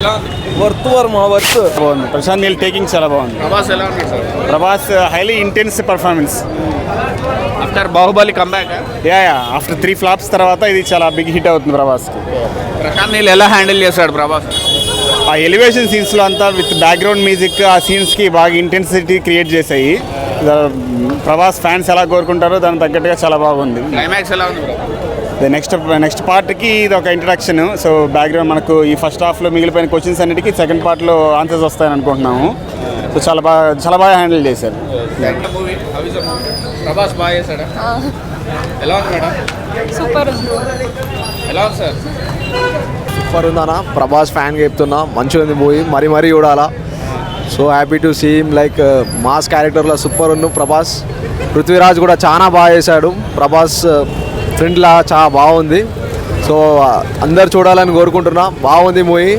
బాగుంది. ప్రశాంత్ నీల్ టేకింగ్ చాలా బాగుంది. ప్రభాస్ ఎలా ఉన్నాడు sir? Prabhas highly intense performance. After Baahubali comeback yeah after 3 flops తర్వాత ఇది చాలా బిగ్ హిట్ అవుతుంది ప్రభాస్కి. ప్రశాంత్ నీల్ ఎలా హ్యాండిల్ చేశాడు ప్రభాస్? ఆ ఎలివేషన్ సీన్స్లో అంతా విత్ బ్యాక్గ్రౌండ్ మ్యూజిక్ ఆ సీన్స్కి బాగా ఇంటెన్సిటీ క్రియేట్ చేశాయి. ప్రభాస్ ఫ్యాన్స్ ఎలా కోరుకుంటారో దానికి తగ్గట్టుగా చాలా బాగుంది. క్లైమాక్స్ ఎలా ఉంది బ్రో? నెక్స్ట్ పార్ట్కి ఇది ఒక ఇంట్రడక్షన్. సో బ్యాక్గ్రౌండ్ మనకు ఈ ఫస్ట్ హాఫ్లో మిగిలిపోయిన క్వశ్చన్స్ అన్నిటికీ సెకండ్ పార్ట్లో ఆన్సర్స్ వస్తాయని అనుకుంటున్నాము. సో చాలా బాగా హ్యాండిల్ చేశారు. మూవీ ప్రభాస్ బాగా చేశాడా? ఎలా ఉంది మేడం? సూపర్ ఎలా ఉంది సార్? సూపర్ ఉందన్న. ప్రభాస్ ఫ్యాన్గా చెప్తున్నా, మంచిగా ఉంది మూవీ, మరీ చూడాలా. So happy to see him like mass క్యారెక్టర్లో సూపర్ ఉన్న ప్రభాస్. పృథ్వీరాజ్ కూడా చాలా బాగా చేశాడు. ప్రభాస్ ఫ్రెండ్లా చాలా బాగుంది. సో అందరు చూడాలని కోరుకుంటున్నా. బాగుంది మూవీ.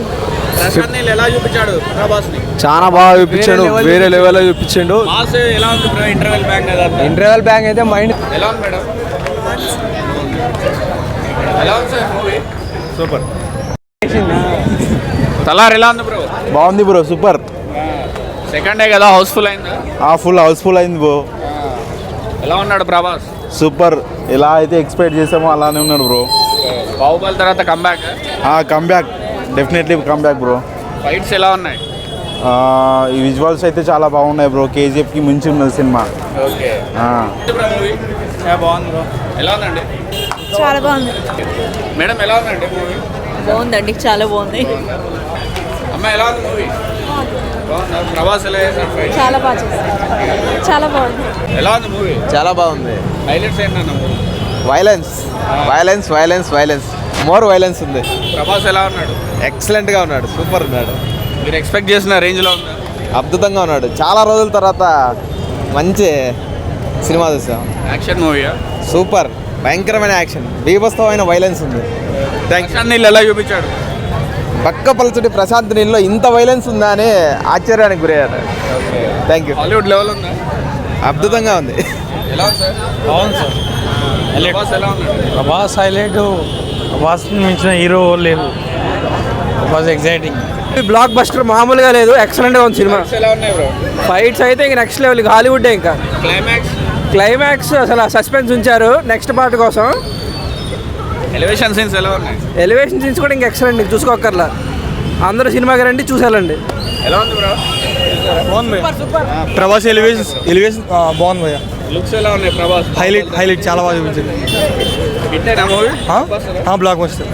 ప్రశాంత్ నీల్ ఎలా చూపించాడు ప్రభాస్ని? చాలా బాగా చూపించాడు, వేరే లెవెల్లో చూపించాడు. మాస్ ఎలా ఉంది bro? Interval bank interval bank అయితే మైండ్ ఎలా ఉంది మేడం? ఎలా ఉంది సార్ మూవీ? సూపర్. తలార్ ఎలా ఉంది బ్రో? బాగుంది బ్రో, సూపర్. సెకండ్ డే కదా, హౌస్ఫుల్ అయిందా? ఫుల్ హౌస్ఫుల్ అయింది బ్రో. ఎలా ఉన్నాడు ప్రభాస్? సూపర్. ఎలా అయితే ఎక్స్పెక్ట్ చేసామో అలానే ఉన్నాడు బ్రో. బాహుబలి తర్వాత comeback. Comeback, definitely comeback bro. Fights ఎలా ఉన్నాయి? ఈ విజువల్స్ అయితే చాలా బాగున్నాయి బ్రో. కేజీఎఫ్కి మించి ఉన్నది సినిమా. ఓకే మూవీ బాగుంది బ్రో. ఎలా ఉందండి చాలా బాగుంది. మేడం ఎలా ఉందండి మూవీ? బాగుందండి, చాలా బాగుంది. అమ్మ ఎలా ఉంది మూవీ? బాగుందా? ప్రభాస్ ఎలా చేశాడు ఫైట్? చాలా బాగా చేశారు, చాలా బాగుంది. ఎలా ఉంది మూవీ? చాలా బాగుంది. హైలైట్స్ ఏంటన్నా మూవీ? వైలెన్స్ మోర్ వైలెన్స్ ఉంది. ప్రభాస్ ఎలా ఉన్నాడు? ఎక్సలెంట్గా ఉన్నాడు, సూపర్ ఉన్నాడు. మీరు ఎక్స్పెక్ట్ చేసిన రేంజ్లో ఉందా? అద్భుతంగా ఉన్నాడు. చాలా రోజుల తర్వాత మంచి సినిమా చూసాం. యాక్షన్ మూవీయా? సూపర్, భయంకరమైన యాక్షన్, బీభత్సమైన వైలెన్స్ ఉంది. ప్రశాంత్ నీల్ ఎలా చూపించాడు? పక్కపలచుడి ప్రశాంత్ నీళ్ళలో ఇంత వైలెన్స్ ఉందా అని ఆశ్చర్యానికి గురయ్యారు. Thank you. హాలీవుడ్ లెవెల్ ఉందా? అద్భుతంగా ఉంది. ఎలా ఉంది సార్? బాగుంది సార్. ప్రభాస్ ఎలా ఉన్నాడు? ప్రభాస్ హైలైట్. ప్రభాస్ మించిన హీరో లేదు. ప్రభాస్ ఎగ్జైటింగ్. బ్లాక్ బస్టర్ మామూలుగా లేదు, ఎక్సలెంట్గా ఉంది సినిమా. Fights ఎలా ఉన్నాయి బ్రో? ఫైట్స్ అయితే ఇంక నెక్స్ట్ లెవెల్, హాలీవుడ్ ఇంకా. క్లైమాక్స్ అసలు సస్పెన్స్ ఉంచారు నెక్స్ట్ పార్ట్ కోసం. ఎలివేషన్ సీన్స్ ఎలా ఉన్నాయి? ఎలివేషన్ సీన్స్ కూడా ఇంకా ఎక్సలెంట్, చూసుకోకర్లా. అందరూ సినిమాకి రండి, చూసేయాలండి. ఎలా ఉంది బ్రో? ప్రభాస్ ఎలివేషన్ బాగుంది భయ్యా. లుక్స్ ఎలా ఉన్నాయి ప్రభాస్? హైలైట్ చాలా బాగా చూపించింది. హిట్టేనా మూవీ? Block buster.